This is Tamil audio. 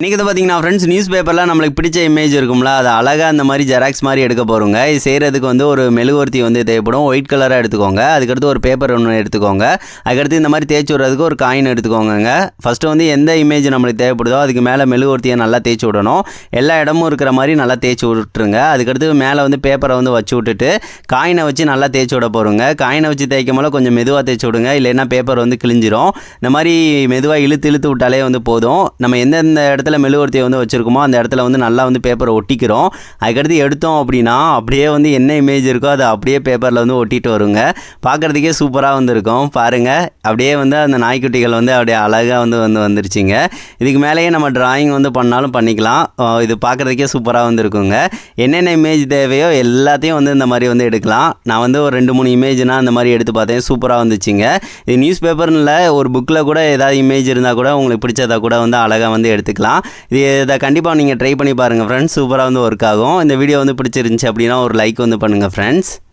இன்றைக்கி வந்து பார்த்தீங்கன்னா ஃப்ரெண்ட்ஸ் நியூஸ் பேப்பரில் நம்மளுக்கு பிடிச்ச இமேஜ் இருக்கும்ல, அது அழகாக அந்த மாதிரி ஜெராக்ஸ் மாதிரி எடுக்க போகிறோங்க. இது செய்கிறதுக்கு வந்து ஒரு மெழுகுவர்த்தி வந்து தேவைப்படும். ஒயிட் கலராக எடுத்துக்கோங்க. அதுக்கடுத்து ஒரு பேப்பர் ஒன்று எடுத்துக்கோங்க. அதுக்கடுத்து இந்த மாதிரி தேய்ச்சி விட்றதுக்கு ஒரு காயின் எடுத்துக்கோங்க. ஃபஸ்ட்டு வந்து எந்த இமேஜ் நம்மளுக்கு தேவைப்படுதோ அதுக்கு மேலே மெழுகுவர்த்தியை நல்லா தேய்ச்சி விடணும். எல்லா இடமும் இருக்கிற மாதிரி நல்லா தேய்ச்சி விட்டுருங்க. அதுக்கடுத்து மேலே வந்து பேப்பரை வந்து வச்சு விட்டுட்டு காயினை வச்சு நல்லா தேய்ச்சி விட போகிறோங்க. காயினை வச்சு தேய்க்கும் போது கொஞ்சம் மெதுவாக தேய்ச்சி விடுங்க, இல்லைன்னா பேப்பர் வந்து கிழிஞ்சிரும். இந்த மாதிரி மெதுவாக இழுத்து விட்டாலே வந்து போதும். நம்ம எந்தெந்த இடத்துல மெழுகுவர்த்தியை வந்து வச்சுருக்கோமோ அந்த இடத்துல வந்து நல்லா வந்து பேப்பரை ஒட்டிக்கிறோம். அதுக்கடுத்து எடுத்தோம் அப்படின்னா அப்படியே வந்து என்ன இமேஜ் இருக்கோ அதை அப்படியே பேப்பரில் வந்து ஒட்டிட்டு வருங்க. பார்க்குறதுக்கே சூப்பராக வந்து இருக்கும். பாருங்கள், அப்படியே வந்து அந்த நாய்க்குட்டிகள் வந்து அப்படியே அழகாக வந்துருச்சுங்க. இதுக்கு மேலேயே நம்ம டிராயிங் வந்து பண்ணாலும் பண்ணிக்கலாம். இது பார்க்குறதுக்கே சூப்பராக வந்து இருக்குங்க. என்னென்ன இமேஜ் தேவையோ எல்லாத்தையும் வந்து இந்த மாதிரி வந்து எடுக்கலாம். நான் வந்து ஒரு 2-3 இமேஜ்னால் அந்த மாதிரி எடுத்து பார்த்தேன். சூப்பராக வந்துச்சுங்க. இது நியூஸ் பேப்பர்னில் ஒரு புக்கில் கூட ஏதாவது இமேஜ் இருந்தால் கூட உங்களுக்கு பிடிச்சதாக கூட வந்து அழகாக வந்து எடுத்துக்கலாம். இதை கண்டிப்பாக நீங்கள் ட்ரை பண்ணி பாருங்கள் ஃப்ரெண்ட்ஸ். சூப்பராக வந்து ஒர்க் ஆகும். இந்த வீடியோ வந்து பிடிச்சிருந்துச்சி அப்படின்னா ஒரு லைக் வந்து பண்ணுங்கள் ஃப்ரெண்ட்ஸ்.